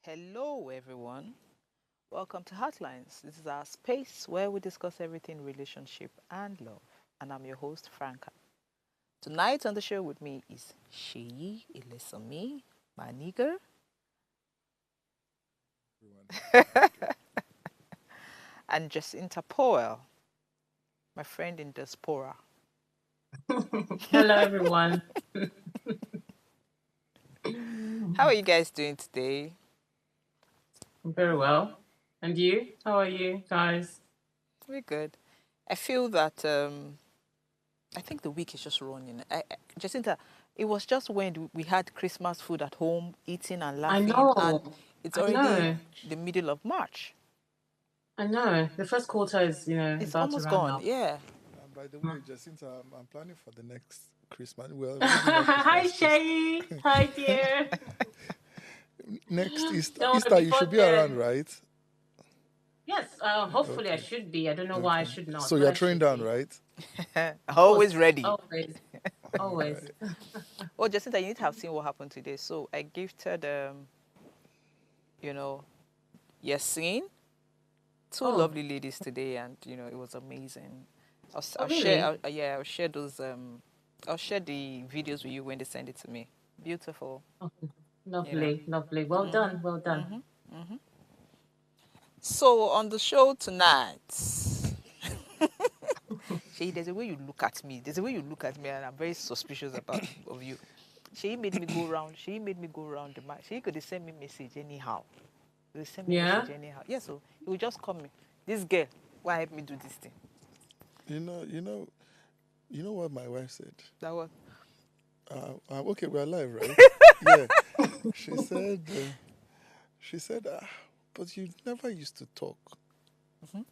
Hello, everyone. Welcome to Heartlines. This is our space where we discuss everything relationship and love. And I'm your host, Franca. Tonight on the show with me is Sheyi Ilesami, my nigger, and Jacinta Powell, my friend in diaspora. Hello, everyone. How are you guys doing today? Very well. And you? How are you guys? We're good. I feel that I think the week is just running. Jacinta, it was just when we had Christmas food at home, eating and I laughing, and know. it's I already know. the middle of March. I know. The first quarter is, It's about to almost round gone. up. Yeah. And by the Mm. way, Jacinta, I'm planning for the next Christmas. Well, maybe not Hi, Christmas. Shay. Hi, dear. Next Easter. Don't worry, Easter, you before should be around, then. right? Yes, hopefully I Okay. should be. I don't know why I Okay. should So not, but you're I throwing should down, be. right? Of Always course. ready. Always. All Always. right. Oh, Jacinta, you need to have seen what happened today. So I gifted, you know, Yasin, two Oh, lovely ladies today, and it was amazing. oh, I'll share. really? Yeah, I'll share those. I'll share the videos with you when they send it to me. Beautiful. Oh, You know. lovely. Lovely. Well Mhm. done. Well done. Mhm. Mhm. So on the show tonight, Shay, there's a way you look at me. There's a way you look at me, and I'm very suspicious about of you. She made me go round. She made me go round the mic. She could send me message anyhow. They send me Yeah? message anyhow. Yeah, so he will just call me. This girl, why help me do this thing? You know, you know, you know what my wife said? That was Okay, we're live, right? Yeah. She said, but you never used to talk. mhm.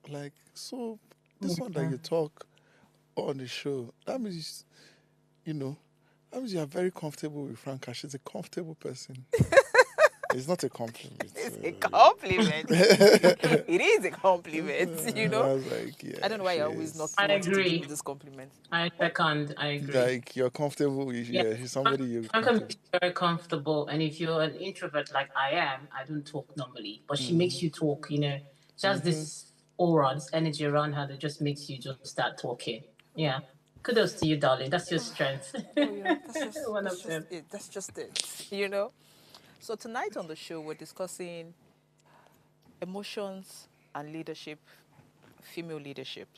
Like, so this one that Yeah. you talk on the show, that means, you know, that means you are very comfortable with Franca. She's a comfortable person. It's not a compliment. It's a compliment. It is a compliment, I was like, I yeah, don't know why she you always not is. I wanting to give me agree. this compliment. I second. I agree. Like, you're comfortable with, Yeah, yeah, she's somebody you're Franca comfortable. makes you very comfortable, and if you're an introvert like I am, I don't talk normally, but she Mm-hmm. makes you talk. Just Mm-hmm. this aura, this energy around her that just makes you just start talking. Yeah, kudos to you, darling. That's your strength. Well, that's just One of them. it. That's just it. So tonight on the show, we're discussing emotions and leadership, female leadership.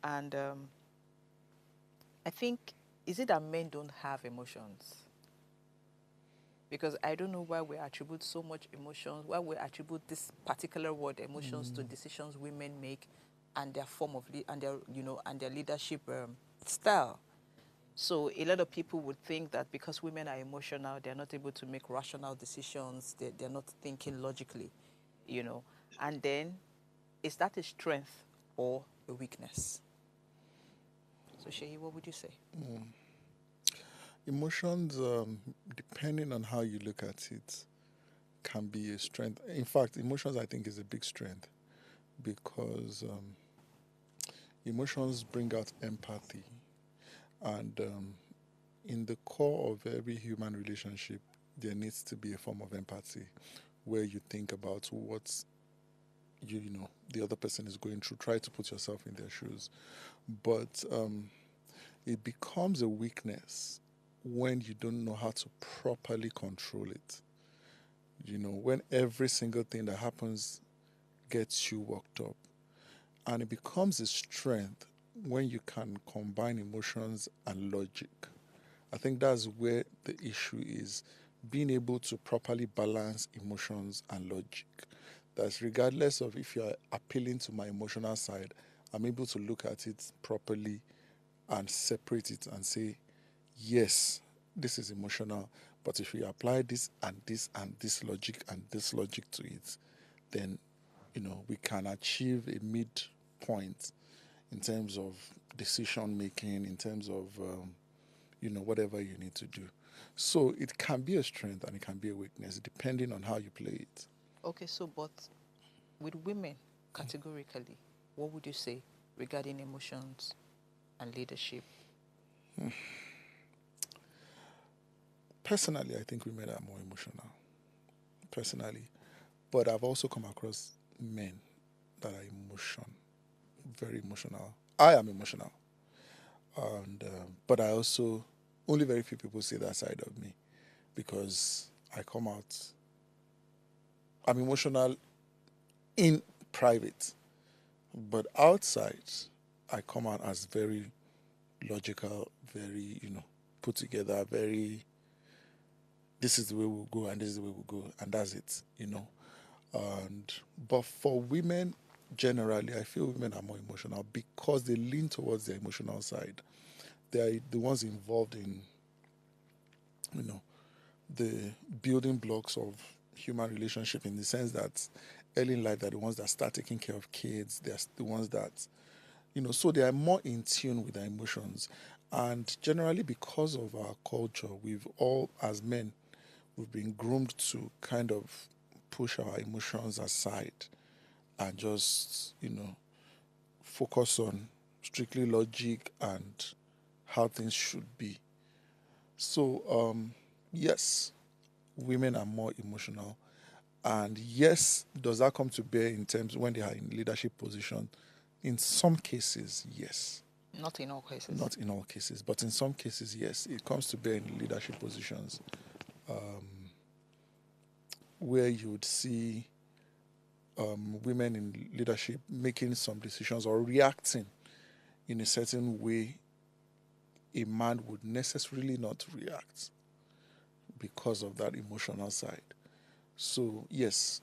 And I think, is it that men don't have emotions? Because I don't know why we attribute so much emotions, why we attribute this particular word emotions to decisions women make, and their form of and their and their leadership style. So a lot of people would think that because women are emotional, they're not able to make rational decisions. They're not thinking logically, you know. And then, is that a strength or a weakness? So Sheyi, what would you say? Emotions, depending on how you look at it, can be a strength. In fact, emotions, I think, is a big strength because emotions bring out empathy. And in the core of every human relationship, there needs to be a form of empathy where you think about what the other person is going through. Try to put yourself in their shoes. But it becomes a weakness when you don't know how to properly control it. When every single thing that happens gets you worked up. And it becomes a strength when you can combine emotions and logic. I think that's where the issue is, being able to properly balance emotions and logic. That's regardless of if you're appealing to my emotional side, I'm able to look at it properly and separate it and say, yes, this is emotional, but if we apply this and this logic to it, then we can achieve a midpoint in terms of decision making, in terms of whatever you need to do. So it can be a strength and it can be a weakness depending on how you play it. Okay, so but with women categorically, what would you say regarding emotions and leadership? Personally, I think women are more emotional. personally, but I've also come across men that are very emotional. I am emotional, and but I also only very few people see that side of me because I come out. I'm emotional in private, but outside, I come out as very logical, very put together, very. This is the way we'll go, and this is the way we'll go, and that's it. And but for women, generally, I feel women are more emotional because they lean towards the emotional side. They are the ones involved in, you know, the building blocks of human relationship in the sense that early in life they're the ones that start taking care of kids. They're the ones that, so they are more in tune with their emotions. And generally, because of our culture, we've all, as men, we've been groomed to kind of push our emotions aside and just, focus on strictly logic and how things should be. So, yes, women are more emotional. And yes, does that come to bear in terms when they are in leadership position? In some cases, yes. Not in all cases. Not in all cases, but in some cases, yes. It comes to bear in leadership positions where you would see women in leadership making some decisions or reacting in a certain way a man would necessarily not react because of that emotional side. So, yes,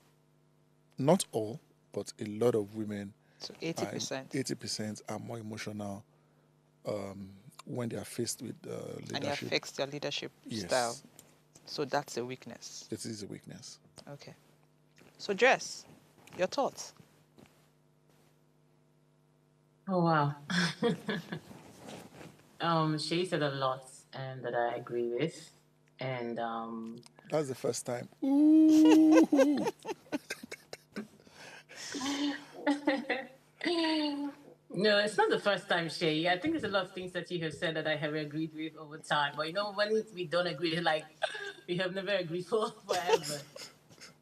not all, but a lot of women, So 80%. 80% are more emotional when they are faced with And it leadership. affects their leadership Yes. style. So that's a weakness. It is a weakness. Okay. So Jess, your thoughts? Oh wow. She said a lot that I agree with. And That's the first time. Ooh. no, it's not the first time, Shay. I think there's a lot of things that you have said that I have agreed with over time. But when we don't agree, like we have never agreed for forever.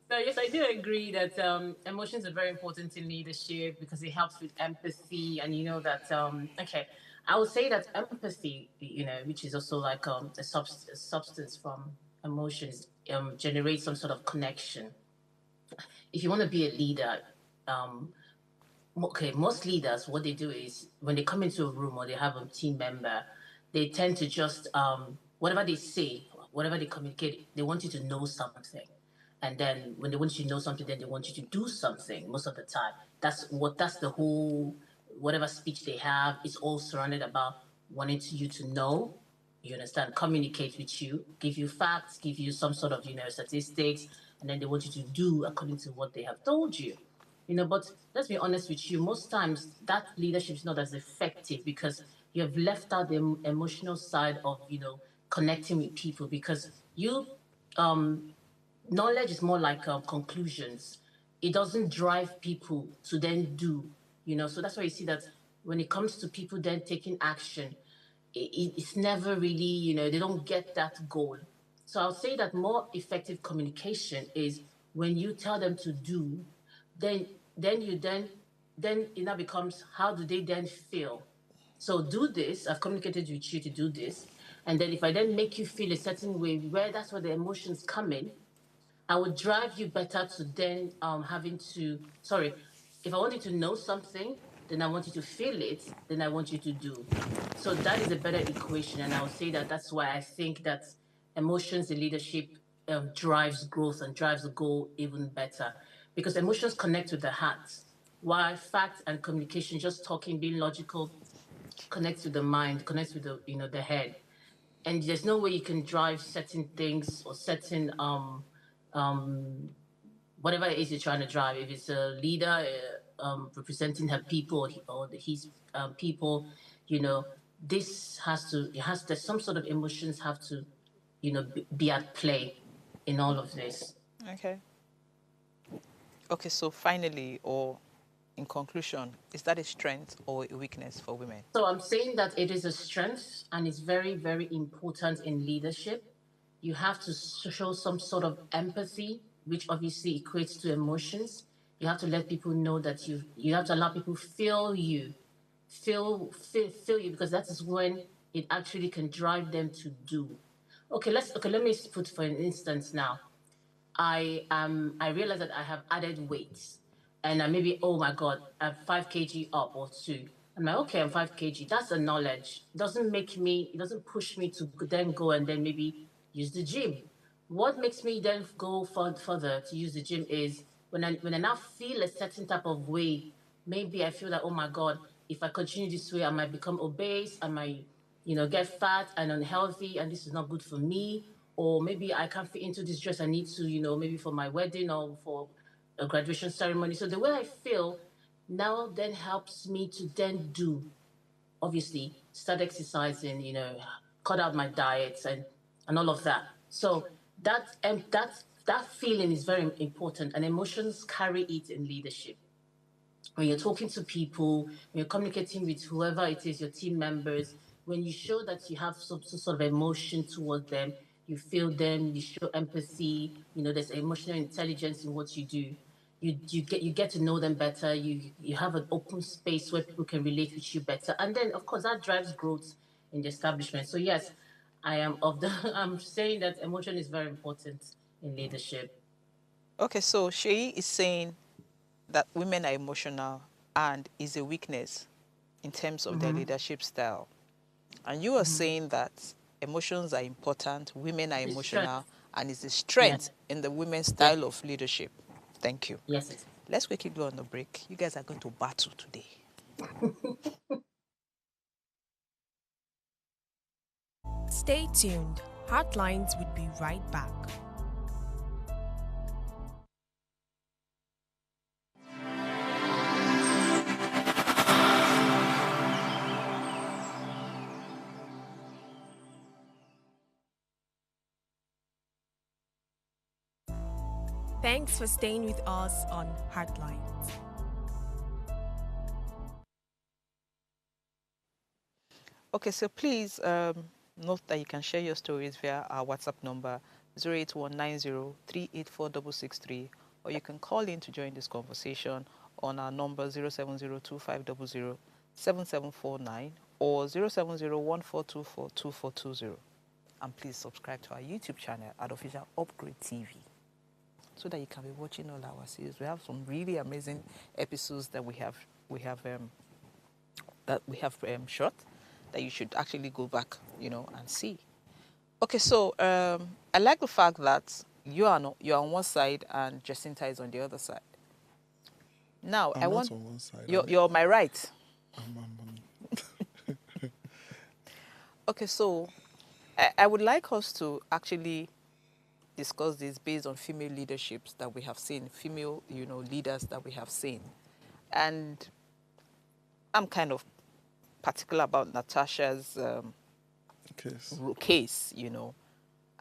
So yes, I do agree that emotions are very important in leadership because it helps with empathy, and you know that. Okay, I would say that empathy, which is also like a substance from emotions, generates some sort of connection. If you want to be a leader, um, okay, most leaders, what they do is when they come into a room or they have a team member, they tend to just whatever they say, whatever they communicate, they want you to know something. And then when they want you to know something, then they want you to do something most of the time. That's the whole whatever speech they have is all surrounded about wanting you to know, you understand, communicate with you, give you facts, give you some sort of, statistics, and then they want you to do according to what they have told you. But let's be honest with you, most times that leadership is not as effective because you have left out the emotional side of, connecting with people because um, knowledge is more like conclusions. It doesn't drive people to then do, so that's why you see that when it comes to people then taking action, it's never really, they don't get that goal. So I'll say that more effective communication is when you tell them to do, then then you then it now becomes how do they then feel? So do this. I've communicated with you to do this, and then if I then make you feel a certain way, where that's where the emotions come in, I would drive you better to then having to sorry, if I want you to know something, then I want you to feel it, then I want you to do. So that is a better equation, and I would say that that's why I think that emotions in leadership drives growth and drives the goal even better, because emotions connect with the heart, while facts and communication, just talking, being logical, connects with the mind, connects with the head, and there's no way you can drive certain things or certain um whatever it is you're trying to drive. If it's a leader representing her people or his people, you know, there's some sort of emotions have to, be at play in all of this. Okay. Okay, so finally, or in conclusion, is that a strength or a weakness for women? So I'm saying that it is a strength and it's very, very important in leadership. You have to show some sort of empathy. which obviously equates to emotions. You have to let people know that you have to allow people feel you, feel you, because that is when it actually can drive them to do. Okay, let me put for an instance now. I realize that I have added weight, and I maybe, oh my god, I'm 5 kg up or two. I'm like, okay, I'm 5 kg. That's a knowledge. It doesn't push me to then go and then maybe use the gym. What makes me then go further to use the gym is when I now feel a certain type of way. Maybe I feel that, oh my god, if I continue this way, I might become obese. I might, get fat and unhealthy, and this is not good for me. Or maybe I can't fit into this dress. I need to, maybe for my wedding or for a graduation ceremony. So the way I feel now then helps me to then do, obviously, start exercising, cut out my diets and all of that. So that feeling is very important, and emotions carry it in leadership. When you're talking to people, when you're communicating with whoever it is, your team members, when you show that you have some sort of emotion towards them, you feel them, you show empathy, there's emotional intelligence in what you do. You get to know them better. You have an open space where people can relate with you better, and then of course that drives growth in the establishment. So yes, I am of the. I'm saying that emotion is very important in leadership. Okay, so Sheyi is saying that women are emotional and is a weakness in terms of their Mm-hmm. leadership style. And you are saying that emotions are important, women are It's a strength. emotional, and it's a Yes. strength in the women's Yes. style of leadership. Thank you. Yes. It is. Let's quickly go on the break. You guys are going to battle today. Stay tuned. Heartlines will be right back. Thanks for staying with us on Heartlines. Okay, so please note that you can share your stories via our WhatsApp number 08190384663, or you can call in to join this conversation on our number 07025007749 or 07014242420. And please subscribe to our YouTube channel at Official Upgrade TV so that you can be watching all our series. We have some really amazing episodes that we have shot that you should actually go back, and see. Okay, so I like the fact that you're on one side and Jacinta is on the other side. Now I'm not on one side. You're on my right. I'm Okay, so I would like us to actually discuss this based on female leaderships that we have seen, female, leaders that we have seen. And I'm kind of particular about Natasha's case,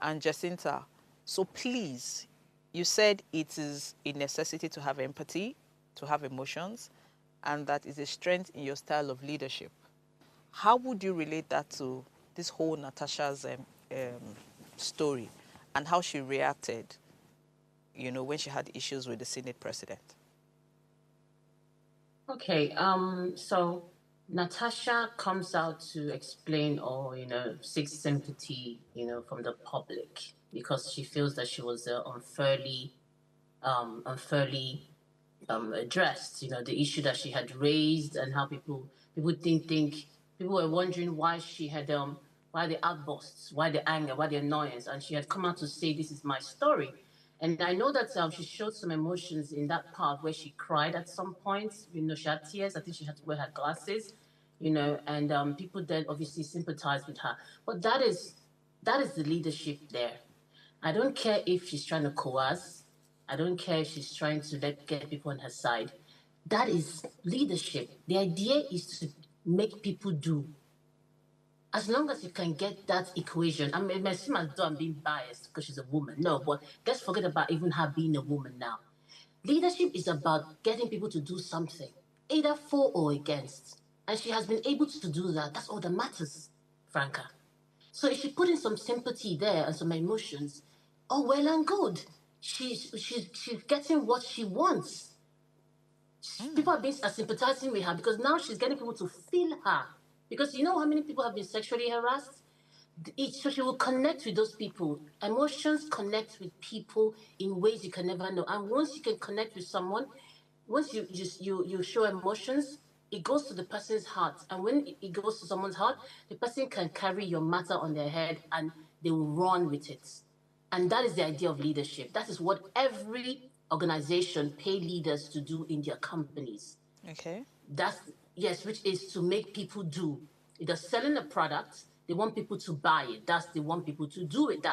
and Jacinta. So please, you said it is a necessity to have empathy, to have emotions, and that is a strength in your style of leadership. How would you relate that to this whole Natasha's story and how she reacted, when she had issues with the Senate president? Okay, so Natasha comes out to explain or, seek sympathy, from the public because she feels that she was unfairly addressed, the issue that she had raised and how people didn't think, people were wondering why she had, why the outbursts, why the anger, why the annoyance, and she had come out to say, this is my story. And I know that she showed some emotions in that part where she cried at some point. She had tears. I think she had to wear her glasses. And people then obviously sympathized with her. But that is the leadership there. I don't care if she's trying to coerce. I don't care if she's trying to get people on her side. That is leadership. The idea is to make people do. As long as you can get that equation, I mean, it may seem as though I'm being biased because she's a woman. No, but let's forget about even her being a woman now. Leadership is about getting people to do something, either for or against. And she has been able to do that. That's all that matters, Franca. So if you put in some sympathy there and some emotions, oh, well and good. she's getting what she wants. People are sympathizing with her because now she's getting people to feel her. Because you know how many people have been sexually harassed? So she will connect with those people. Emotions connect with people in ways you can never know. And once you can connect with someone, once you show emotions, it goes to the person's heart. And when it goes to someone's heart, the person can carry your matter on their head and they will run with it. And that is the idea of leadership. That is what every organization pay leaders to do in their companies. Okay. That's yes, which is to make people do. If they're selling a product, they want people to buy it. They want people to do it.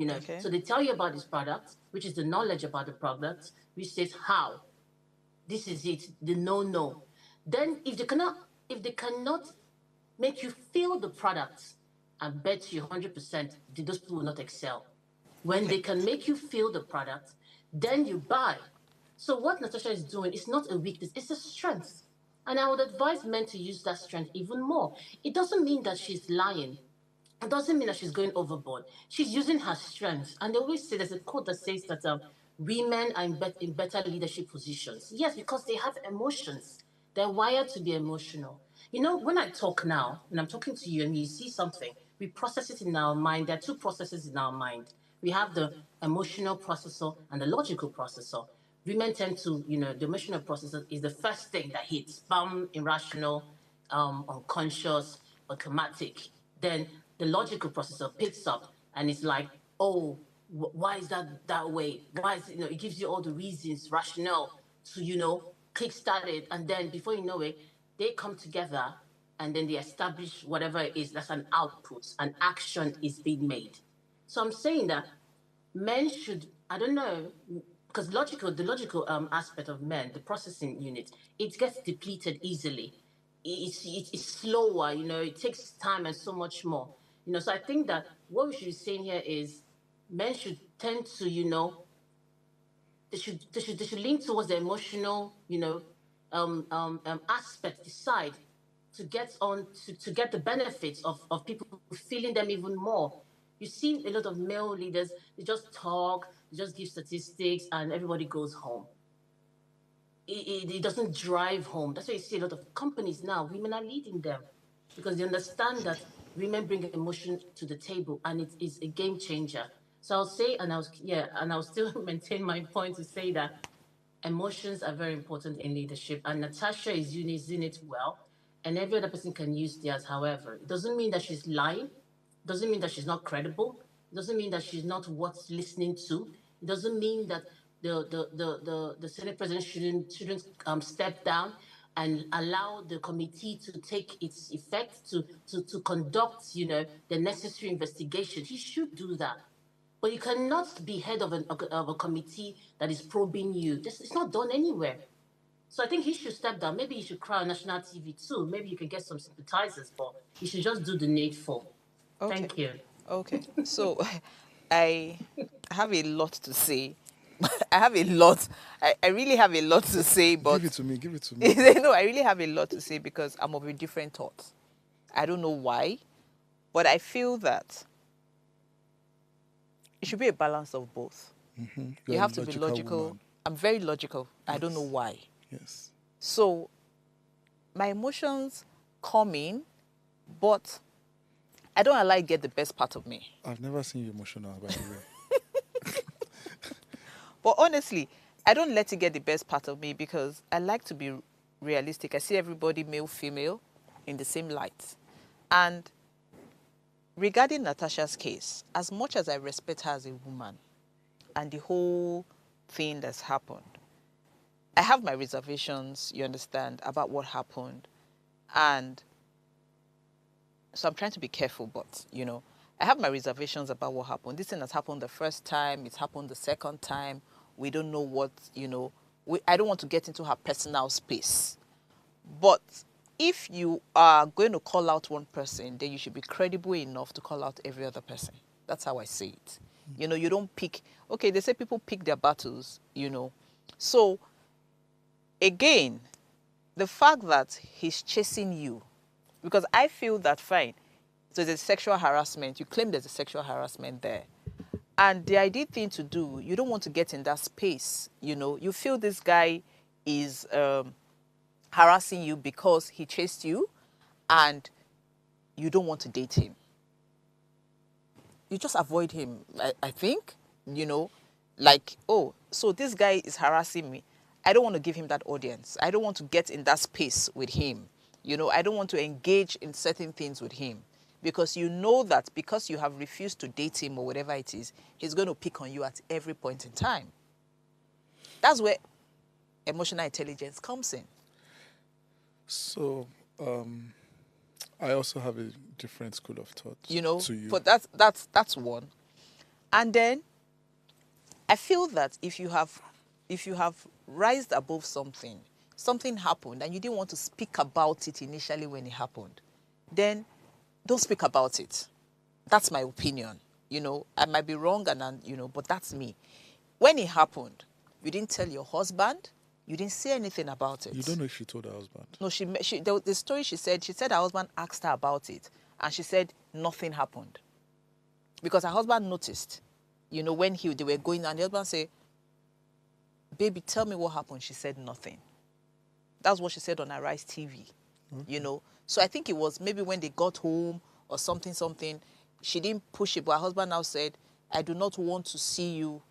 Okay. So they tell you about this product, which is the knowledge about the product, which says how. This is it, the no. Then if they cannot make you feel the product, I bet you 100% those people will not excel. When they can make you feel the product, then you buy. So what Natasha is doing is not a weakness, it's a strength. And I would advise men to use that strength even more. It doesn't mean that she's lying. It doesn't mean that she's going overboard. She's using her strength. And they always say there's a quote that says that women are in better leadership positions. Yes, because they have emotions. They're wired to be emotional. You know, when I talk now, when I'm talking to you and you see something, we process it in our mind. There are two processes in our mind. We have the emotional processor and the logical processor. Women tend to, the emotional processor is the first thing that hits, bam, irrational, unconscious, automatic. Then the logical processor picks up and it's like, oh, why is that way? Why is it gives you all the reasons, rationale to kickstart it, and then before you know it, they come together and then they establish whatever it is that's an output, an action is being made. So I'm saying that men should, I don't know, because the logical aspect of men, the processing unit, it gets depleted easily. It's slower, it takes time and so much more. So I think that what we should be saying here is men should tend to, they should lean towards the emotional, aspect, decide to get on to get the benefits of people feeling them even more. You see a lot of male leaders, they just talk, they just give statistics, and everybody goes home. It doesn't drive home. That's why you see a lot of companies now, women are leading them because they understand that women bring emotion to the table and it is a game changer. So I'll say, and I'll still maintain my point to say that emotions are very important in leadership, and Natasha is using it well, and every other person can use theirs. However, it doesn't mean that she's lying. It doesn't mean that she's not credible. It doesn't mean that she's not worth listening to. It doesn't mean that the Senate president shouldn't step down and allow the committee to take its effect to conduct the necessary investigation. He should do that. But you cannot be head of a committee that is probing you. It's not done anywhere. So I think he should step down. Maybe he should cry on national TV too. Maybe you can get some sympathizers, but he should just do the needful. Okay. Thank you. Okay. So I have a lot to say. I have a lot. I really have a lot to say, but Give it to me. Give it to me. no, I really have a lot to say because I'm of a different thought. I don't know why, but I feel that it should be a balance of both. Mm-hmm. You have to be logical. Woman. I'm very logical. Yes. I don't know why. Yes. So my emotions come in, but I don't allow it get the best part of me. I've never seen you emotional, by the way. But honestly, I don't let it get the best part of me because I like to be realistic. I see everybody, male, female, in the same light. And regarding Natasha's case, as much as I respect her as a woman and the whole thing that's happened, I have my reservations, you understand, about what happened. And so I'm trying to be careful, but, I have my reservations about what happened. This thing has happened the first time. It's happened the second time. We don't know what, I don't want to get into her personal space. But if you are going to call out one person, then you should be credible enough to call out every other person. That's how I say it. You don't pick. Okay, they say people pick their battles, So, again, the fact that he's chasing you, because I feel that, fine, so there's sexual harassment. You claim there's a sexual harassment there. And the ideal thing to do, you don't want to get in that space. You feel this guy is harassing you because he chased you, and you don't want to date him. You just avoid him, I think, like, oh, so this guy is harassing me. I don't want to give him that audience. I don't want to get in that space with him. I don't want to engage in certain things with him, because you know that because you have refused to date him or whatever it is, he's going to pick on you at every point in time. That's where emotional intelligence comes in. So, I also have a different school of thought. To you. But that's one. And then I feel that if you have rised above something happened and you didn't want to speak about it initially when it happened, then don't speak about it. That's my opinion. I might be wrong, but that's me. When it happened, you didn't tell your husband. You didn't say anything about it. You don't know if she told her husband. No, the story she said her husband asked her about it, and she said nothing happened. Because her husband noticed, when they were going, and the husband said, baby, tell me what happened. She said nothing. That's what she said on Arise TV, So I think it was maybe when they got home or something, she didn't push it, but her husband now said, I do not want to see you,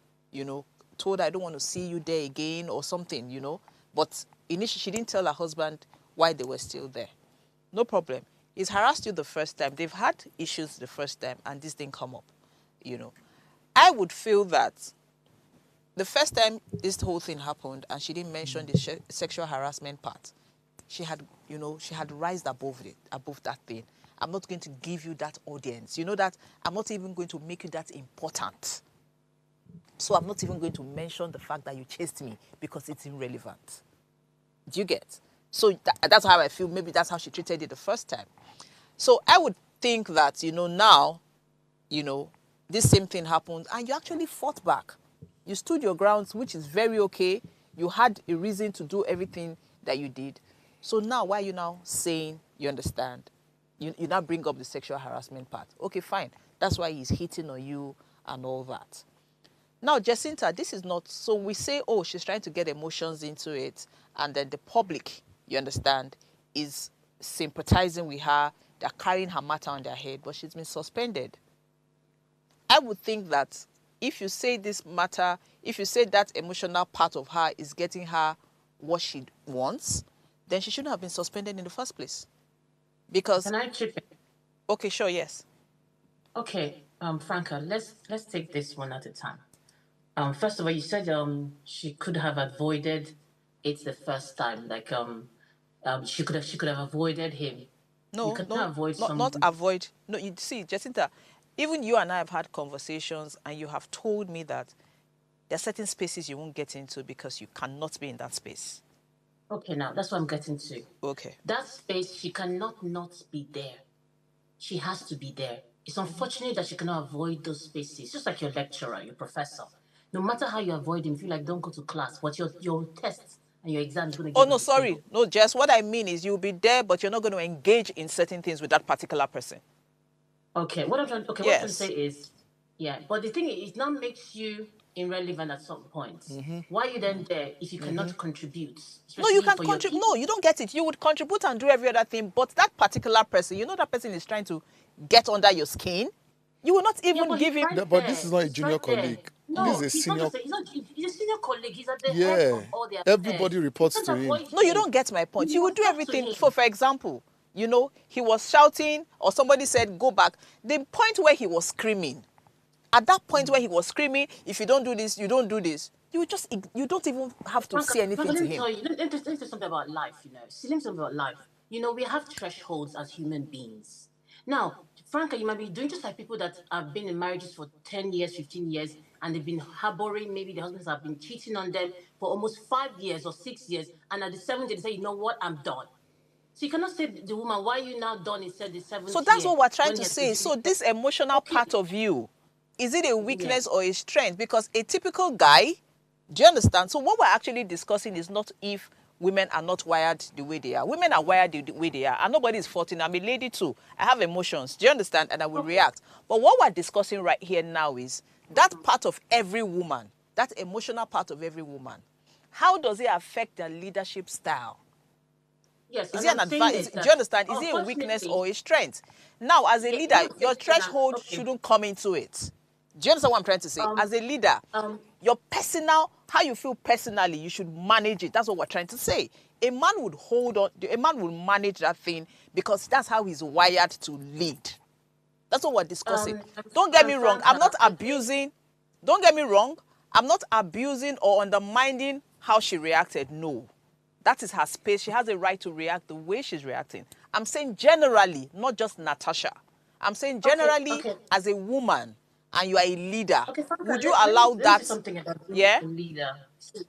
told her I don't want to see you there again or something, But initially, she didn't tell her husband why they were still there. No problem. He's harassed you the first time. They've had issues the first time, and this didn't come up, I would feel that the first time this whole thing happened and she didn't mention the sexual harassment part, she had rised above that thing. I'm not going to give you that audience. That I'm not even going to make you that important. So I'm not even going to mention the fact that you chased me because it's irrelevant. Do you get? So that's how I feel. Maybe that's how she treated it the first time. So I would think that, now, this same thing happened and you actually fought back. You stood your grounds, which is very okay. You had a reason to do everything that you did. So now, why are you now saying, you understand? You now bring up the sexual harassment part. Okay, fine. That's why he's hitting on you and all that. Now, Jacinta, this is not, so we say, oh, she's trying to get emotions into it, and then the public, you understand, is sympathizing with her. They're carrying her matter on their head, but she's been suspended. I would think that if you say this matter, if you say that emotional part of her is getting her what she wants, then she shouldn't have been suspended in the first place. Because... Can I chip in? Okay, sure, yes. Okay, Franca, let's take this one at a time. First of all, you said she could have avoided it the first time. Like she could have avoided him. No, not avoid. No, you see, Jacinta, even you and I have had conversations, and you have told me that there are certain spaces you won't get into because you cannot be in that space. Okay, now that's what I'm getting to. Okay. That space, she cannot not be there. She has to be there. It's unfortunate that she cannot avoid those spaces. It's just like your lecturer, your professor. No matter how you avoid him, if you like, don't go to class, but your tests and your exam is going to get... Oh, no, sorry. No, Jess, what I mean is you'll be there, but you're not going to engage in certain things with that particular person. Okay, what I'm trying to say is, yeah, but the thing is, it now makes you irrelevant at some point. Why are you then there if you cannot contribute? No, you can contribute. No, you don't get it. You would contribute and do every other thing, but that particular person, that person is trying to get under your skin. You will not even give him... But this is not a junior colleague. No, this is a senior... He's a senior colleague. He's at the head of all their affairs. Everybody reports to him. No, you don't get my point. You will do everything. For example, he was shouting or somebody said, go back. The point where he was screaming, at that point where he was screaming, if you don't do this, you don't do this, you don't even have to say anything to him. Let me tell you something about life, something about life. We have thresholds as human beings. Now, Franca, you might be doing just like people that have been in marriages for 10 years, 15 years, and they've been harboring, maybe the husbands have been cheating on them for almost 5 years or 6 years, and at the 7th day, they say, you know what, I'm done. So you cannot say to the woman, why are you now done instead the 7th So that's what we're trying to say. So this emotional part of you, is it a weakness or a strength? Because a typical guy, do you understand? So what we're actually discussing is not if women are not wired the way they are. Women are wired the way they are, and nobody is faulting. I'm a lady too. I have emotions. Do you understand? And I will react. But what we're discussing right here now is that part of every woman, that emotional part of every woman, how does it affect their leadership style? Yes, Is and it an I'm saying advantage? is Do that you understand? Is it a weakness unfortunately, or a strength? Now, as a yeah, leader, what I'm saying your is that threshold okay, shouldn't come into it. Do you understand what I'm trying to say? um, As a leader, um, your personal, how you feel personally, you should manage it. That's what we're trying to say. A man would hold on, a man will manage that thing because that's how he's wired to lead. That's what we're discussing. Don't get me wrong. I'm Franca, not I think abusing. Don't get me wrong. I'm not abusing or undermining how she reacted. No. That is her space. She has a right to react the way she's reacting. I'm saying generally, not just Natasha. I'm saying okay, generally, okay, as a woman and you are a leader, okay, Franca. would you Let me allow let me say that? something about being Yeah? a leader. See,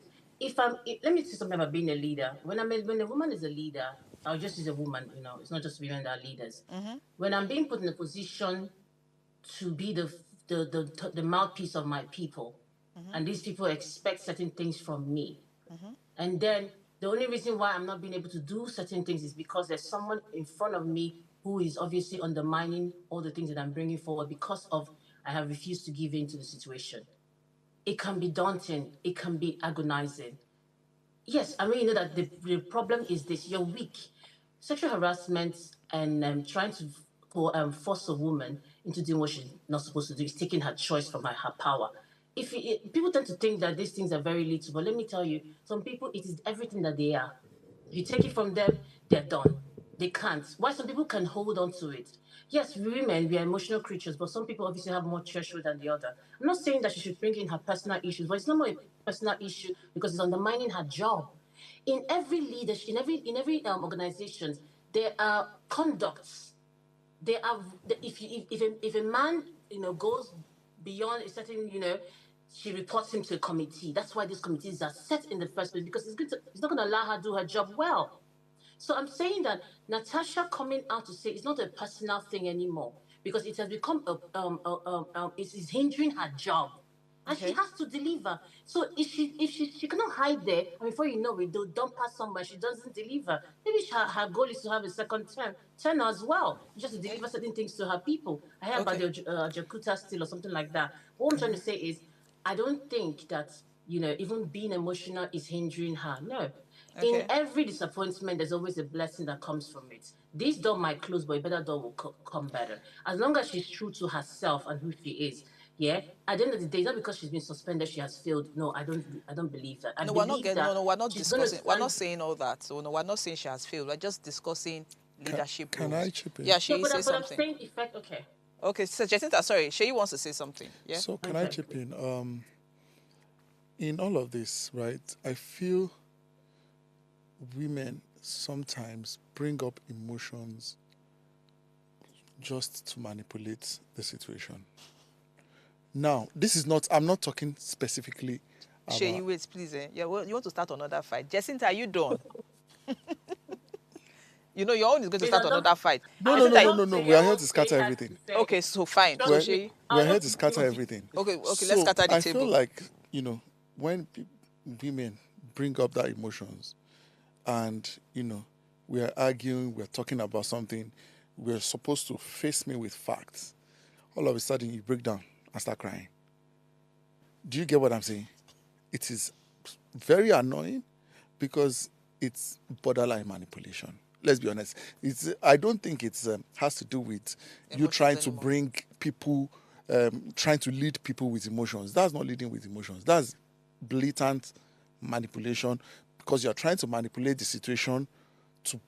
let me say something about being a leader. When a woman is a leader, I'll just use a woman. You know, it's not just women that are leaders. When I'm being put in a position to be the mouthpiece of my people, and these people expect certain things from me. And then the only reason why I'm not being able to do certain things is because there's someone in front of me who is obviously undermining all the things that I'm bringing forward because of I have refused to give in to the situation. It can be daunting. It can be agonizing. Yes, I mean, you know that the problem is this: you're weak. Sexual harassment and trying to force a woman into doing what she's not supposed to do is taking her choice from her power. People tend to think that these things are very little, but let me tell you, some people it is everything that they are. If you take it from them, they're done. They can't. Why some people can hold on to it? Yes, women, we are emotional creatures, but some people obviously have more threshold than the other. I'm not saying that she should bring in her personal issues, but it's not more a personal issue because it's undermining her job. In every leadership, in every organizations, there are conducts. There are if a man goes beyond a certain she reports him to a committee. That's why these committees are set in the first place because it's not going to allow her to do her job well. So I'm saying that Natasha coming out to say it's not a personal thing anymore because it has become it is hindering her job. And she Okay. has to deliver. So if she cannot hide there, and before you know it, they'll dump her somewhere. She doesn't deliver. Maybe her goal is to have a second turn as well, just to Okay. deliver certain things to her people. I heard about Okay. the Jakuta still or something like that. What I'm trying to say is, I don't think that even being emotional is hindering her. No, in Okay. every disappointment, there's always a blessing that comes from it. This door might close, but a better door will come better. As long as she's true to herself and who she is. Yeah. At the end of the day, not because she's been suspended, she has failed. No, I don't. I don't believe that. I No, we're not believe getting. No, that no, we're not she's going to discussing. We're stand. not saying all that. So no, we're not saying she has failed. We're just discussing Can, leadership can I roles. chip in? Yeah, No, she but say I'm something. saying effect. Okay. Okay, so Jacinta, sorry, Shay wants to say something. Yeah. So can I Okay. chip in all of this, right? I feel women sometimes bring up emotions just to manipulate the situation. Now, this is not, I'm not talking specifically Shay, about, you wait, please. Yeah, well, you want to start another fight. Jacinta, are you done? Your own is going to Please, start another fight. no, I no, would no, Jacinta, no, love no, no. to We hear are here what to Faye scatter has everything. to say. okay, so fine. So Trust We're, me, Shay, I we're here want to to scatter build. everything. okay, let's So scatter the I feel table. like, when women bring up their emotions and, we are arguing, we're talking about something, we're supposed to face me with facts. All of a sudden, you break down and start crying. Do you get what I'm saying? It is very annoying because it's borderline manipulation. Let's be honest. I don't think it's has to do with you Emotions trying to anymore. bring people, trying to lead people with emotions. That's not leading with emotions. That's blatant manipulation because you're trying to manipulate the situation to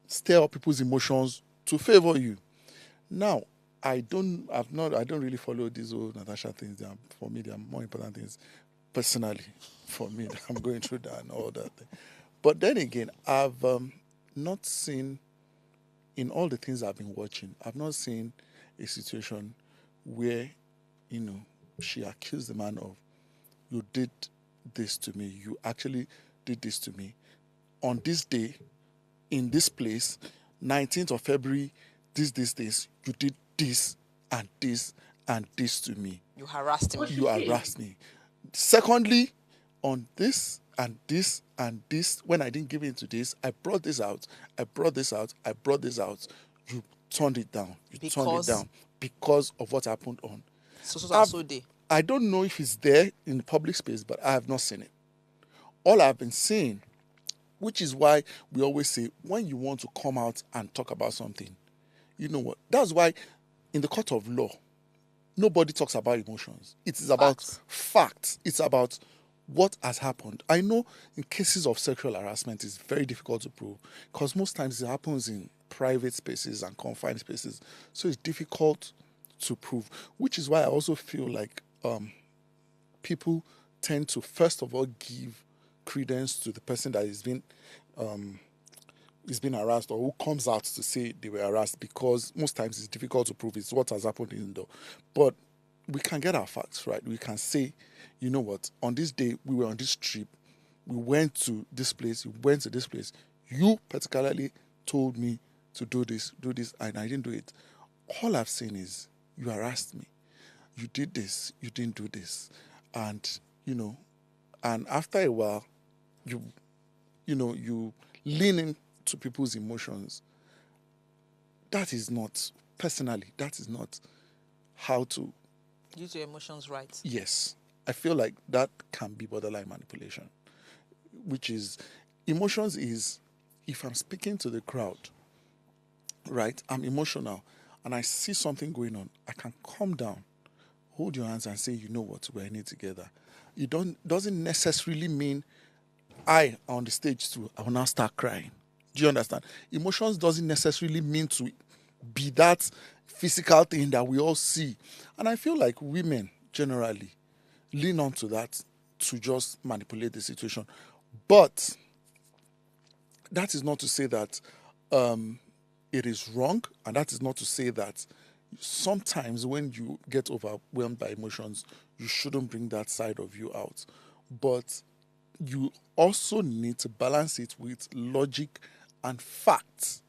stir up people's emotions to favor you. Now, I don't really follow these old Natasha things. For me, they are more important things personally for me that I'm going through that and all that. But then again, I've not seen, in all the things I've been watching, I've not seen a situation where, she accused the man of, you did this to me, you actually did this to me. On this day, in this place, 19th of February, this, you did this and this and this to me. You harassed But me. You harassed me. Secondly, on this and this and this, when I didn't give in to this, I brought this out, I brought this out, I brought this out. You turned it down. You turned it Because down because of what happened on. so and I've, so day. I don't know if it's there in the public space, but I have not seen it. All I've been seeing, which is why we always say, when you want to come out and talk about something, you know what? That's why in the court of law, nobody talks about emotions. It is about facts. It's about what has happened. I know in cases of sexual harassment, it's very difficult to prove because most times it happens in private spaces and confined spaces. So it's difficult to prove, which is why I also feel like people tend to, first of all, give credence to the person that is being harassed or who comes out to say they were harassed, because most times it's difficult to prove it's what has happened in the. But we can get our facts right. We can say, you know what, on this day we were on this trip, we went to this place, we went to this place. You particularly told me to do this, and I didn't do it. All I've seen is you harassed me. You did this, you didn't do this. And, and after a while, you lean into people's emotions. That is not how to use your emotions right. Yes. I feel like that can be borderline manipulation, which is, emotions is, if I'm speaking to the crowd, right, I'm emotional, and I see something going on, I can calm down, hold your hands and say, you know what, we're in it together. It doesn't necessarily mean I, on the stage too, I will now start crying. Do you understand? Emotions doesn't necessarily mean to be that physical thing that we all see. And I feel like women generally lean on to that to just manipulate the situation. But that is not to say that it is wrong, and that is not to say that sometimes when you get overwhelmed by emotions, you shouldn't bring that side of you out. But you also need to balance it with logic and facts.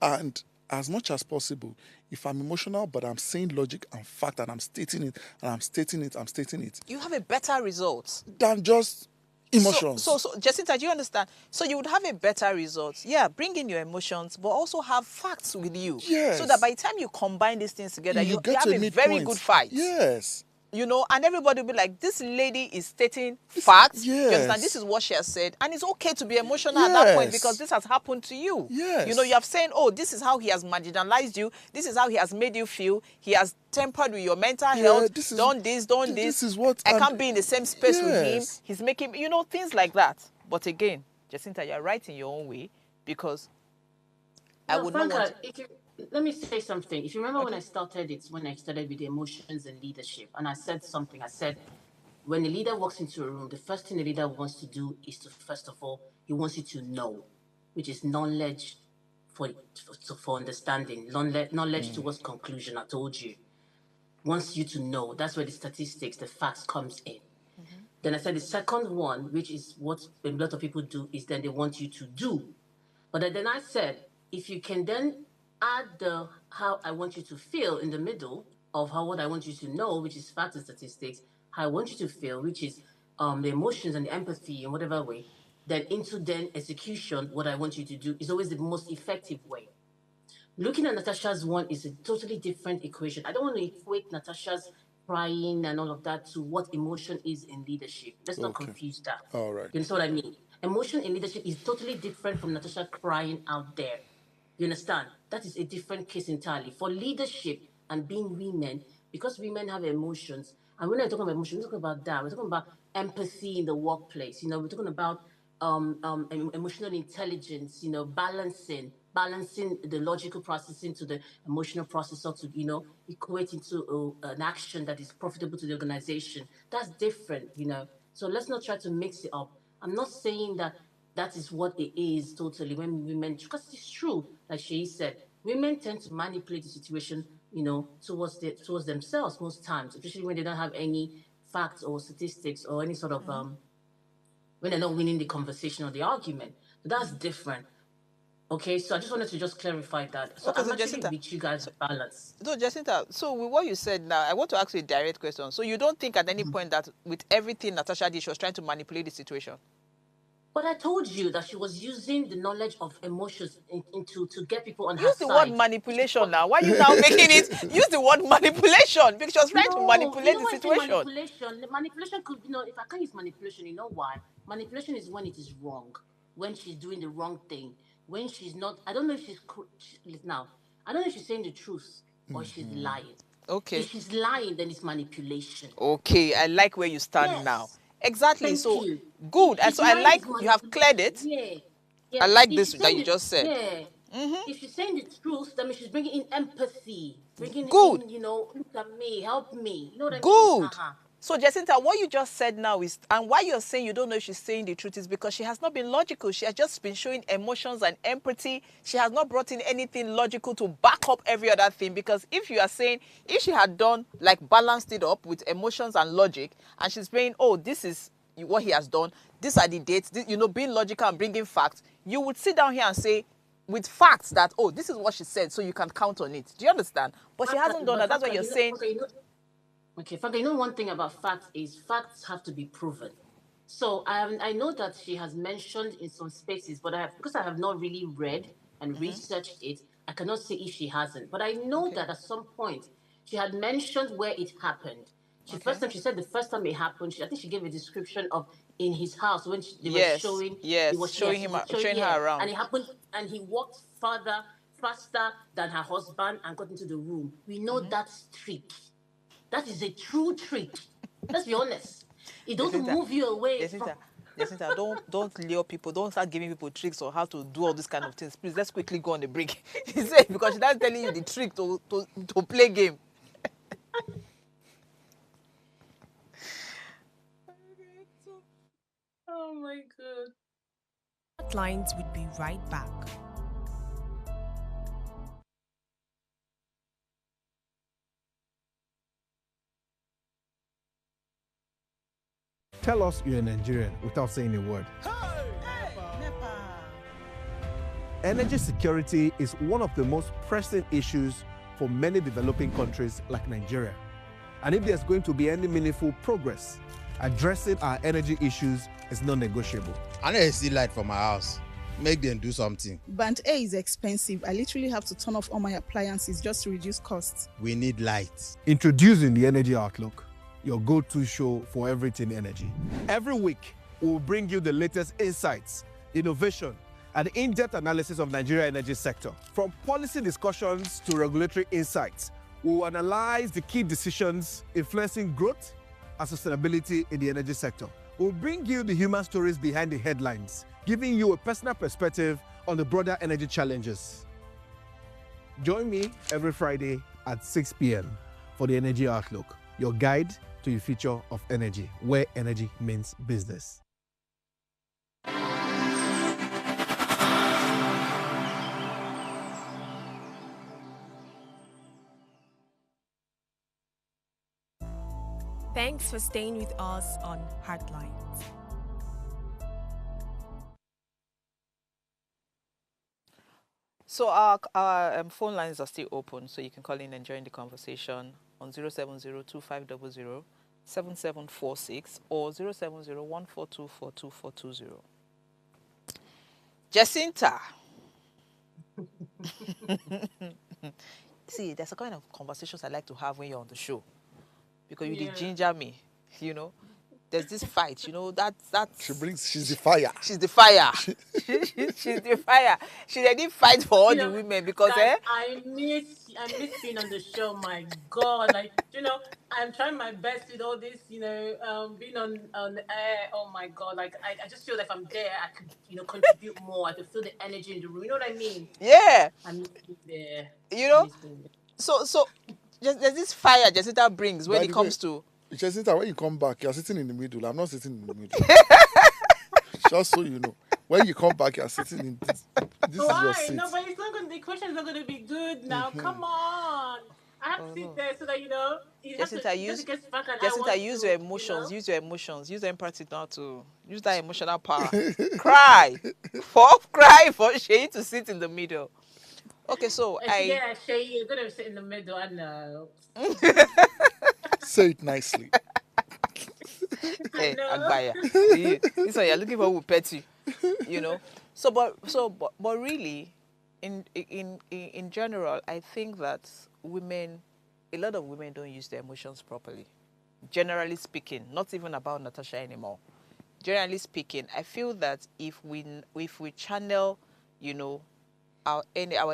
And as much as possible, if I'm emotional but I'm saying logic and fact and I'm stating it, you have a better result than just emotions. So Jacinta, do you understand? So you would have a better result. Yeah, bring in your emotions, but also have facts with you. Yes. So that by the time you combine these things together, you have a very good fight. Yes. And everybody will be like, this lady is stating facts. Yes. You understand? This is what she has said. And it's okay to be emotional at that point because this has happened to you. Yes. You have said, oh, this is how he has marginalized you. This is how he has made you feel. He has tempered with your mental health. Done this. This is what I can't be in the same space with him. He's making, things like that. But again, Jacinta, you're right in your own way because I would not want to... Let me say something. If you remember when I started with the emotions and leadership, and I said something, I said, when the leader walks into a room, the first thing the leader wants to do is to, first of all, he wants you to know, which is knowledge for understanding, knowledge towards conclusion, I told you. Wants you to know. That's where the statistics, the facts comes in. Mm-hmm. Then I said the second one, which is what a lot of people do, is then they want you to do. But then I said, if you can then add the how I want you to feel in the middle of what I want you to know, which is facts and statistics, how I want you to feel, which is the emotions and the empathy in whatever way, then into then execution, what I want you to do is always the most effective way. Looking at Natasha's one is a totally different equation. I don't want to equate Natasha's crying and all of that to what emotion is in leadership. Let's not confuse that. All right. You understand what I mean? Emotion in leadership is totally different from Natasha crying out there. You understand? That is a different case entirely. For leadership and being women, because women have emotions, and we're not talking about emotions, we're talking about that. We're talking about empathy in the workplace. We're talking about emotional intelligence, balancing the logical processing to the emotional processor to, equate into an action that is profitable to the organization. That's different, So let's not try to mix it up. I'm not saying that is what it is totally when women, because it's true, like she said, women tend to manipulate the situation, towards themselves most times, especially when they don't have any facts or statistics or any sort of when they're not winning the conversation or the argument. So that's different. Okay, so I just wanted to just clarify that. So I'm actually with you guys balance. So Jacinta, so with what you said now, I want to ask you a direct question. So you don't think at any point that with everything Natasha did, she was trying to manipulate the situation? But I told you that she was using the knowledge of emotions to get people on her Use the word side. manipulation now. Why are you now making it? Use the word manipulation because she was trying to No, you manipulate know the what I say situation. manipulation? Manipulation could, if I can't use manipulation, you know why? Manipulation is when it is wrong, when she's doing the wrong thing, when she's not, I don't know if now, I don't know if she's saying the truth or she's lying. Okay. If she's lying, then it's manipulation. Okay, I like where you stand now. Yes. Exactly. Thank So you. good. And She's so I lying like is you have cleared manipulation. it. Yeah. I Yeah. like If this she's that saying you the just said. yeah. If she's saying the truth, that means she's bringing in empathy, bringing Good. in, look at me, help me. You know what I mean? Good. So, Jacinta, what you just said now is, and why you're saying you don't know if she's saying the truth is because she has not been logical. She has just been showing emotions and empathy. She has not brought in anything logical to back up every other thing. Because if you are saying, if she had done, like, balanced it up with emotions and logic, and she's saying, oh, this is what he has done, these are the dates, this, being logical and bringing facts, you would sit down here and say, with facts that, oh, this is what she said, so you can count on it. Do you understand? But she hasn't done that. That's why you're saying. Okay, Faka, one thing about facts is facts have to be proven. So I know that she has mentioned in some spaces, but because I have not really read and researched it, I cannot say if she hasn't. But I know that at some point she had mentioned where it happened. She said the first time it happened, I think she gave a description of in his house when they were showing. It was showing her around, and it happened, and he walked faster than her husband and got into the room. We know that's trick. That is a true trick. Let's be honest. It doesn't move you away from. Jacinta, don't lure people. Don't start giving people tricks on how to do all these kind of things. Please, let's quickly go on the break. He said because she's not telling you the trick to play game. Oh my God. Heartlines would be right back. Tell us you're a Nigerian without saying a word. Energy security is one of the most pressing issues for many developing countries like Nigeria. And if there's going to be any meaningful progress, addressing our energy issues is non-negotiable. I need to see light from my house. Make them do something. Band A is expensive. I literally have to turn off all my appliances just to reduce costs. We need light. Introducing the Energy Outlook, your go-to show for everything energy. Every week, we'll bring you the latest insights, innovation, and in-depth analysis of Nigeria's energy sector. From policy discussions to regulatory insights, we'll analyze the key decisions influencing growth and sustainability in the energy sector. We'll bring you the human stories behind the headlines, giving you a personal perspective on the broader energy challenges. Join me every Friday at 6 p.m. for the Energy Outlook, your guide to the future of energy, where energy means business. Thanks for staying with us on Heartlines. So our phone lines are still open, so you can call in and join the conversation on 070-2500-7746 or 070-142-42420. Jacinta. See, there's a kind of conversations I like to have when you're on the show. Because you did ginger me, There's this fight, that's... She's the fire. She's the fire. She's the fire. She didn't fight for all the women because, guys, I miss being on the show, my God. I'm trying my best with all this, being on the air. Oh my God. I just feel like if I'm there, I could, contribute more. I could feel the energy in the room. You know what I mean? Yeah. I'm there. So there's this fire Jacinta brings when it comes to... Jacinta, when you come back, you're sitting in the middle. I'm not sitting in the middle. Just so you know. When you come back, you're sitting in this is your seat. No, but the question is not going to be good now. Come on. I have to sit there so that, Jacinta, use your emotions. Use your emotions. Use empathy now to use that emotional power. Cry for Shay to sit in the middle. Okay, so Yeah, Shay, you're going to sit in the middle. I know. Say it nicely. Hey, Agbaya. This one you're looking for will pet you. you know. But really, in general, I think that women, a lot of women don't use their emotions properly. Generally speaking, not even about Natasha anymore. Generally speaking, I feel that if we channel, you know, our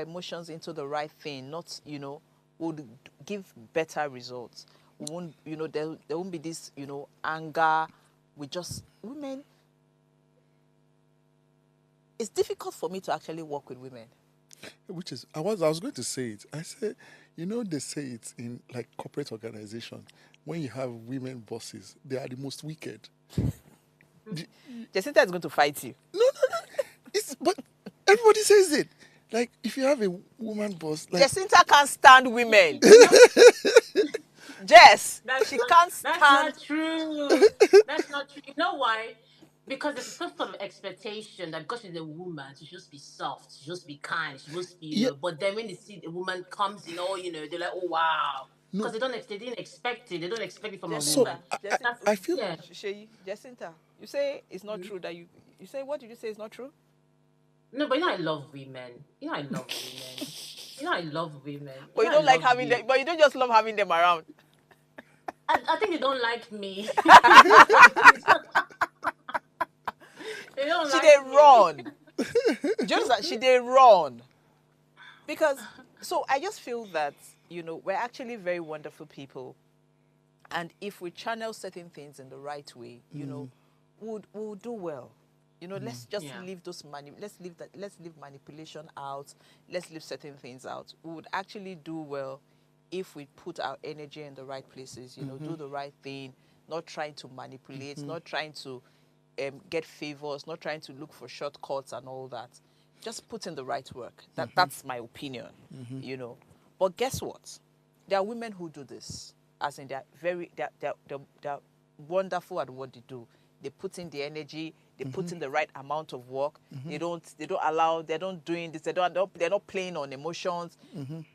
emotions into the right thing, not, you know, would give better results. We won't, you know, there won't be this, you know, anger. We just, women, it's difficult for me to actually work with women. Which is, I was going to say it. I said, you know, they say it in like corporate organization. When you have women bosses, they are the most wicked. Jacinta is going to fight you. No. But everybody says it. Like, if you have a woman boss, like, Jacinta can't stand women. Jess, she can't stand. That's not true. That's not true. You know why? Because there's some sort of expectation that because she's a woman, she should just be soft, she should just be kind, she must be, you know. But then when they see a woman comes, you know, they're like, oh wow, because they didn't expect it. They don't expect it from a woman. I feel. Yeah. Jacinta, you say it's not true that you say, what did you say is not true? No, but you know I love women. You know I love women. You know I love women. But you don't like having them. But you don't just love having them around. I think they don't like me. They don't She like did me. run. Just that she did run. Because so I just feel that, you know, we're actually very wonderful people, and if we channel certain things in the right way, you know, we'll do well. You know, let's just leave those let's leave manipulation out. Let's leave certain things out. We would actually do well if we put our energy in the right places, you know, do the right thing, not trying to manipulate, not trying to get favors, not trying to look for shortcuts and all that. Just put in the right work. That's my opinion, you know. But guess what? There are women who do this, as in they're wonderful at what they do. They put in the energy, they put in the right amount of work. They're not doing this, they're not playing on emotions.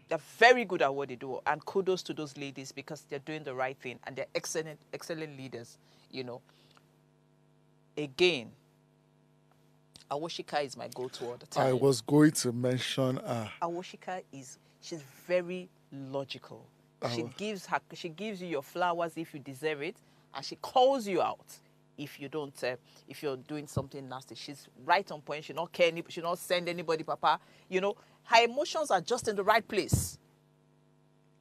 They're very good at what they do. And kudos to those ladies, because they're doing the right thing and they're excellent leaders, you know. Again, Awoshika is my go-to all the time. I was going to mention Awoshika she's very logical. She gives you your flowers if you deserve it, and she calls you out if you don't, if you're doing something nasty. She's right on point. She not send anybody, papa. You know, her emotions are just in the right place.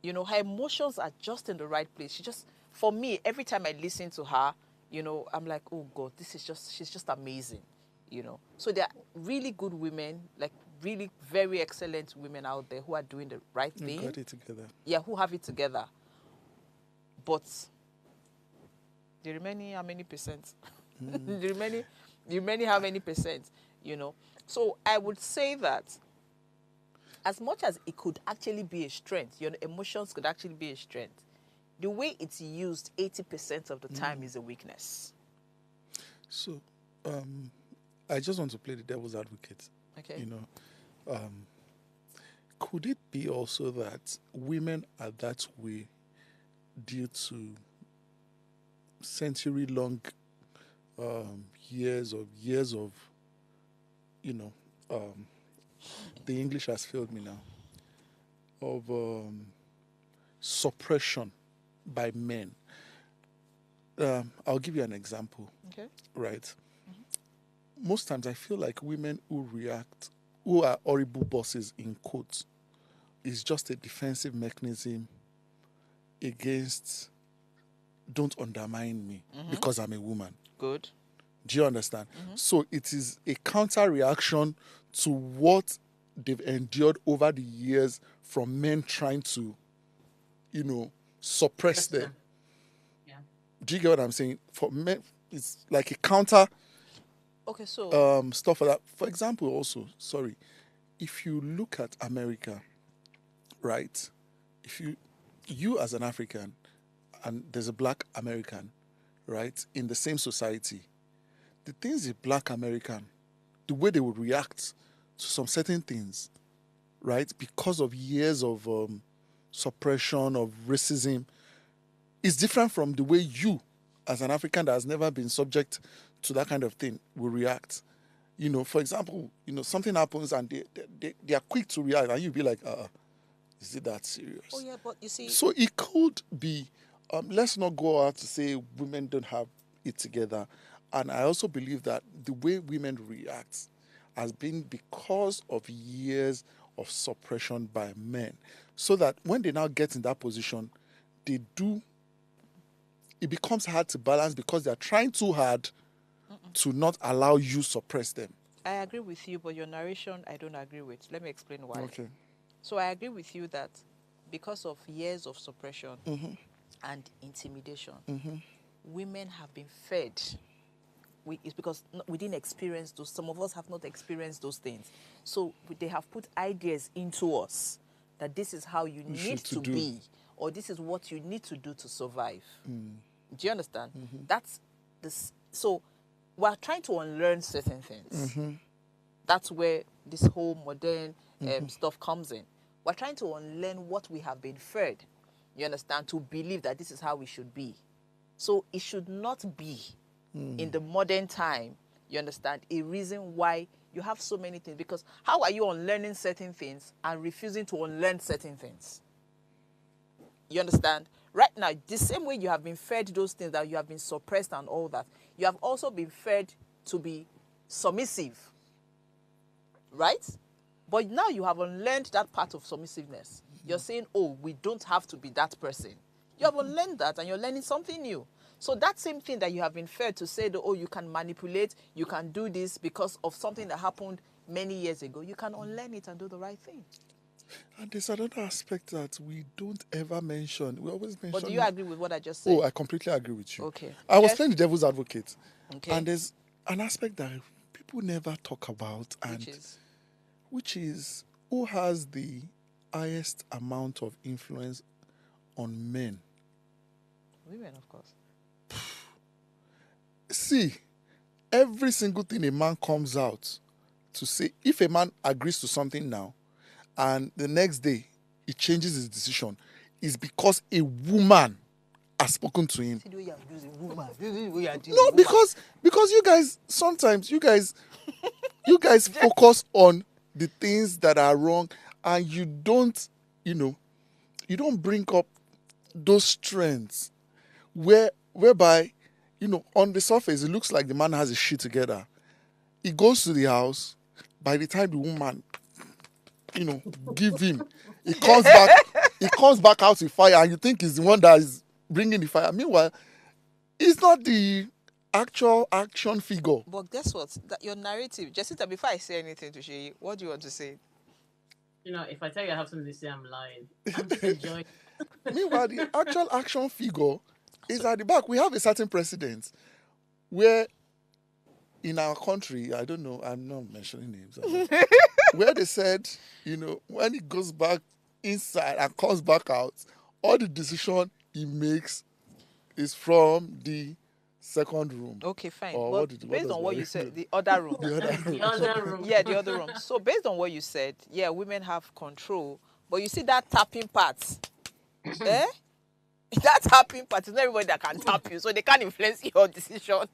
You know, her emotions are just in the right place. For me, every time I listen to her, you know, I'm like, oh God, she's just amazing. You know, so there are really good women, like really very excellent women out there who are doing the right thing. Got it together. Yeah, who have it together. But the remaining, how many percent? the remaining, how many percent? You know, so I would say that as much as it could actually be a strength, your emotions could actually be a strength, the way it's used 80% of the time is a weakness. So, I just want to play the devil's advocate. Okay. You know, could it be also that women are that way due to century-long years of, you know, the English has failed me now, of suppression by men? I'll give you an example. Okay. Right. Most times I feel like women who are horrible bosses in quotes, is just a defensive mechanism against don't undermine me because I'm a woman. Good. Do you understand? So it is a counter reaction to what they've endured over the years from men trying to, you know, suppress them. Yeah. Do you get what I'm saying? For men, it's like a counter. Okay, so Stuff like that. For example, also, sorry, if you look at America, right? If you as an African, and there's a black American, right, in the same society, the things a black American, the way they would react to some certain things, right, because of years of suppression, of racism, is different from the way you, as an African that has never been subject to that kind of thing, will react. You know, for example, you know, something happens and they are quick to react, and you be like, is it that serious? Oh yeah, but you see, So it could be, let's not go out to say women don't have it together. And I also believe that the way women react has been because of years of suppression by men. So that when they now get in that position, it becomes hard to balance because they're trying too hard to not allow you suppress them. I agree with you, but your narration I don't agree with. Let me explain why. Okay. So I agree with you that because of years of suppression and intimidation, women have been fed. It's because we didn't experience those. Some of us have not experienced those things. So they have put ideas into us that this is how you need to be, or this is what you need to do to survive. Do you understand? That's this. So we're trying to unlearn certain things. That's where this whole modern stuff comes in. We're trying to unlearn what we have been fed, you understand, to believe that this is how we should be. So it should not be, in the modern time, you understand, a reason why you have so many things. Because how are you unlearning certain things and refusing to unlearn certain things? You understand? Right now, the same way you have been fed those things, that you have been suppressed and all that, you have also been fed to be submissive. Right? But now you have unlearned that part of submissiveness. You're saying, oh, we don't have to be that person. You have unlearned that and you're learning something new. So that same thing that you have been fed to say, that, oh, you can manipulate, you can do this because of something that happened many years ago, you can unlearn it and do the right thing. And there's another aspect that we don't ever mention. We always mention. But do you agree with what I just said? Oh, I completely agree with you. Okay. I was Yes? playing the devil's advocate. Okay. And there's an aspect that people never talk about, and Which is who has the highest amount of influence on men? women, of course. See, every single thing a man comes out to say, if a man agrees to something now, and the next day he changes his decision, is because a woman has spoken to him. No, because you guys sometimes you guys focus on the things that are wrong, and you don't bring up those strengths whereby, on the surface it looks like the man has his shit together. He goes to the house. By the time the woman, give him, he comes back out with fire, and you think he's the one that is bringing the fire. Meanwhile, he's not the actual action figure. But guess what? Your narrative, Jessica, before I say anything to Sheyi, what do you want to say? If I tell you I have something to say, I'm lying. I'm just enjoying. Meanwhile, the actual action figure is at the back. We have a certain precedent where in our country, I don't know, I'm not mentioning names, where they said, when he goes back inside and comes back out, all the decision he makes is from the second room. Okay, fine. Or but based on what you said, the other room. The other room. The other room. Yeah, the other room. So based on what you said, yeah, women have control. But you see that tapping part, eh? That tapping part is not everybody that can tap you, so they can't influence your decision.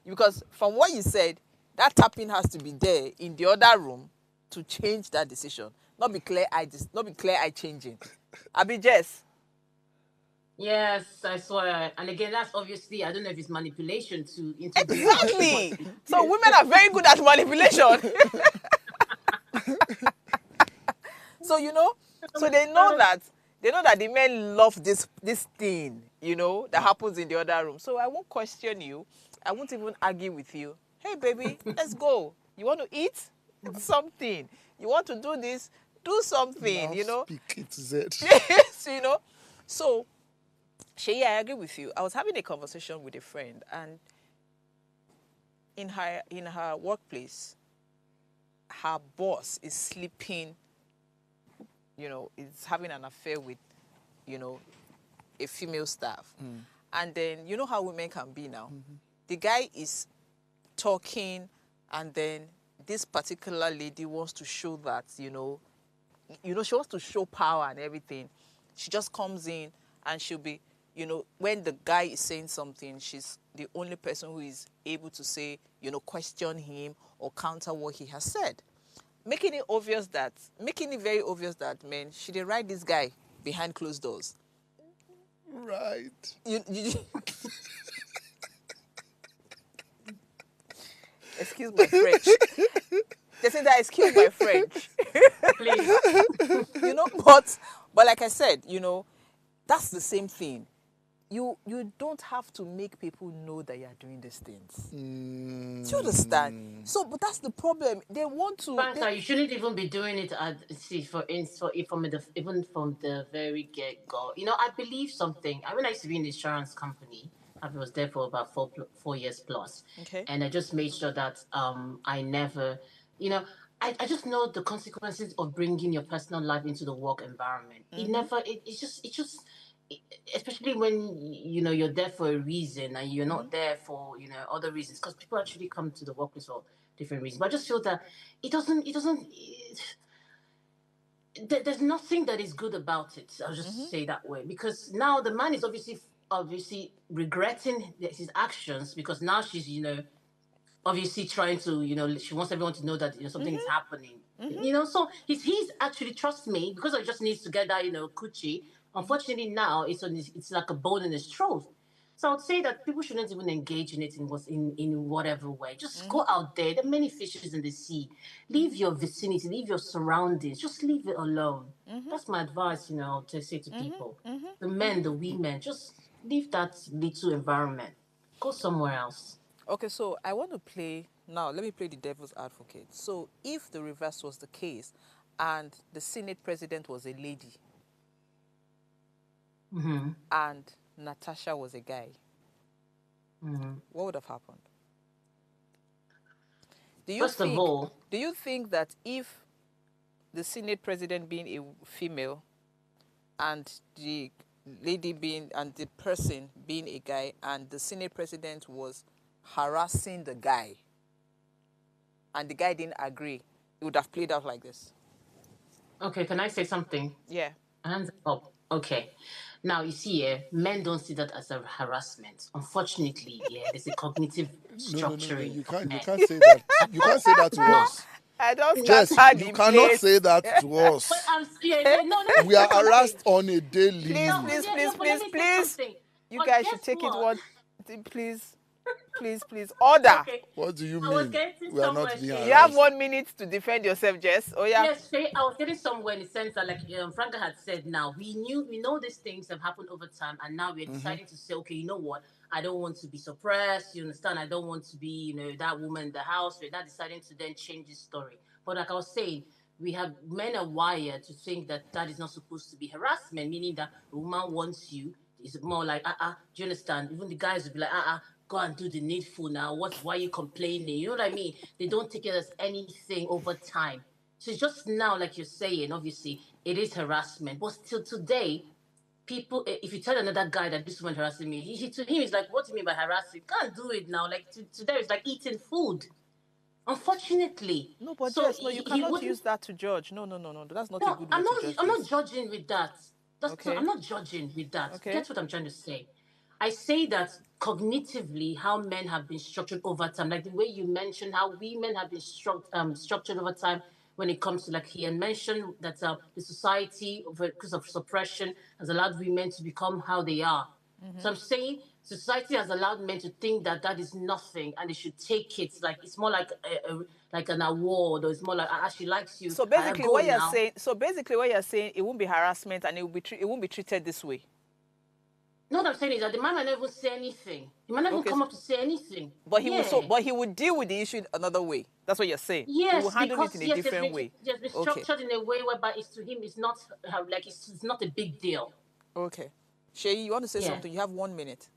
Because from what you said, that tapping has to be there in the other room to change that decision. Not be clear eye changing. Abi Jess. Yes, I swear. And again, that's obviously, I don't know if it's manipulation to introduce. Exactly. So women are very good at manipulation. So so they know that the men love this thing, that happens in the other room. So I won't question you. I won't even argue with you. Hey baby, let's go. You want to eat? Something. You want to do this? Do something, Now speak it, Z. Yes, So Sheyi, I agree with you. I was having a conversation with a friend, and in her workplace, her boss is sleeping, is having an affair with, a female staff. And then, how women can be now. The guy is talking, and then this particular lady wants to show that, she wants to show power and everything. She just comes in, and she'll be, when the guy is saying something, she's the only person who is able to say, question him or counter what he has said. Making it very obvious that, man, should they write this guy behind closed doors? Right. Excuse my French. They say that excuse my French. Please. But like I said, that's the same thing. You don't have to make people know that you are doing these things. Do you understand? So, but that's the problem. They want to. Banker, you shouldn't even be doing it. Even from the very get go. I believe something. When I used to be in the insurance company, I was there for about 4 years plus. Okay. And I just made sure that I never, I just know the consequences of bringing your personal life into the work environment. It's just especially when you're there for a reason and you're not there for other reasons, because people actually come to the workplace for different reasons. But I just feel that there's nothing that is good about it. I'll just say that way, because now the man is obviously regretting his actions, because now she's obviously trying to she wants everyone to know that something is happening. So he's actually, trust me, because he just needs to get that coochie. Unfortunately, now it's like a bone in his throat. So I would say that people shouldn't even engage in it in whatever way. Just go out there. There are many fishes in the sea. Leave your vicinity, leave your surroundings. Just leave it alone. That's my advice, to say to people. The men, the women, just leave that little environment. Go somewhere else. Okay, so I want to play now. Let me play the devil's advocate. So if the reverse was the case, and the Senate president was a lady, and Natasha was a guy, what would have happened? First of all, do you think that if the Senate president being a female and the lady and the person being a guy, and the Senate president was harassing the guy and the guy didn't agree, it would have played out like this? Okay, can I say something? Yeah. Hands up. Okay. Now, you see, men don't see that as a harassment. Unfortunately, there's a cognitive structuring. No. You can't say that. You can't say that to us. I don't Jess, you cannot say that to us. But I'm we are harassed on a daily. Please. You guys should take it one. Please. Order. Okay. What do you mean? We are not being harassed. You have 1 minute to defend yourself, Jess. Oh yeah. Yes, I was getting somewhere in the sense that, like Franca had said, now we know these things have happened over time, and now we're deciding to say, okay, you know what? I don't want to be suppressed. You understand? I don't want to be, that woman in the house. We're not deciding to then change this story. But like I was saying, men are wired to think that is not supposed to be harassment, meaning that a woman wants you. It's more like, do you understand? Even the guys would be like, go and do the needful now. Why are you complaining? You know what I mean? They don't take it as anything over time. So it's just now, like you're saying, obviously, it is harassment. But still today, people, if you tell another guy that this woman harassing me, to him, it's like, what do you mean by harassing? You can't do it now. Like, today, it's like eating food. Unfortunately. No, but Jess, you cannot use that to judge. No. That's not a good way to judge. I'm not judging with that. Okay. I'm not judging with that. Okay. That's what I'm trying to say. I say that cognitively, how men have been structured over time, like the way you mentioned how women have been structured over time when it comes to, like he had mentioned that the society, because of suppression, has allowed women to become how they are. So I'm saying society has allowed men to think that is nothing, and they should take it like it's more like like an award, or it's more like she likes you. So basically, what you're saying, it won't be harassment, and it won't be treated this way. No, what I'm saying is that the man might never say anything. He might never come up to say anything. But he would deal with the issue another way. That's what you're saying. Yes, he will handle it in a different way. Yes, it's structured in a way whereby to him it's not like it's not a big deal. Okay. Shay, you want to say something? You have 1 minute.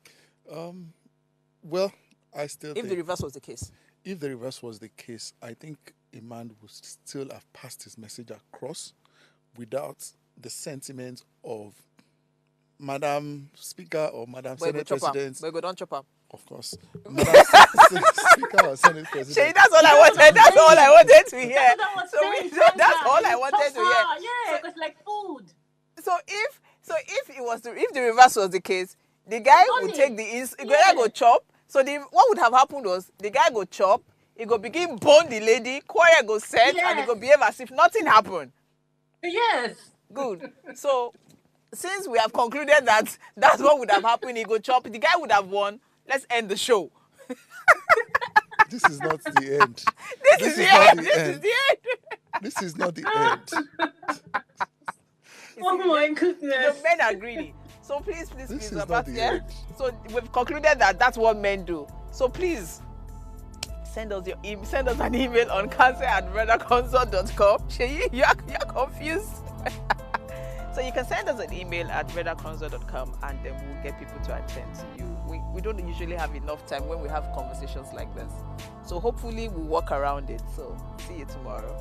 Well, I still think... If the reverse was the case? If the reverse was the case, I think a man would still have passed his message across without the sentiment of Madam Speaker or Madam Senate President. But go don't chop up. Of course. Madam Speaker or Senate President. Shay, that's all I wanted. That's all I wanted to hear. That's all I wanted to hear. Yeah, it's like food. So if the reverse was the case, the guy would take the guy go chop, So what would have happened was the guy go chop, he go begin bone the lady, choir go set, and he go behave as if nothing happened. Yes. Good. So since we have concluded that that's what would have happened, he go chop, the guy would have won. Let's end the show. This is not the end. This is the end. This is the end. This is not the end. Oh my goodness. The men are greedy. So please, This please, is not the end. So we've concluded that that's what men do. So please, send us an email on cancer@redaconsult.com. Sheyi, you're confused. So you can send us an email at redaconsult.com and then we'll get people to attend to you. We don't usually have enough time when we have conversations like this. So hopefully we'll work around it. So see you tomorrow.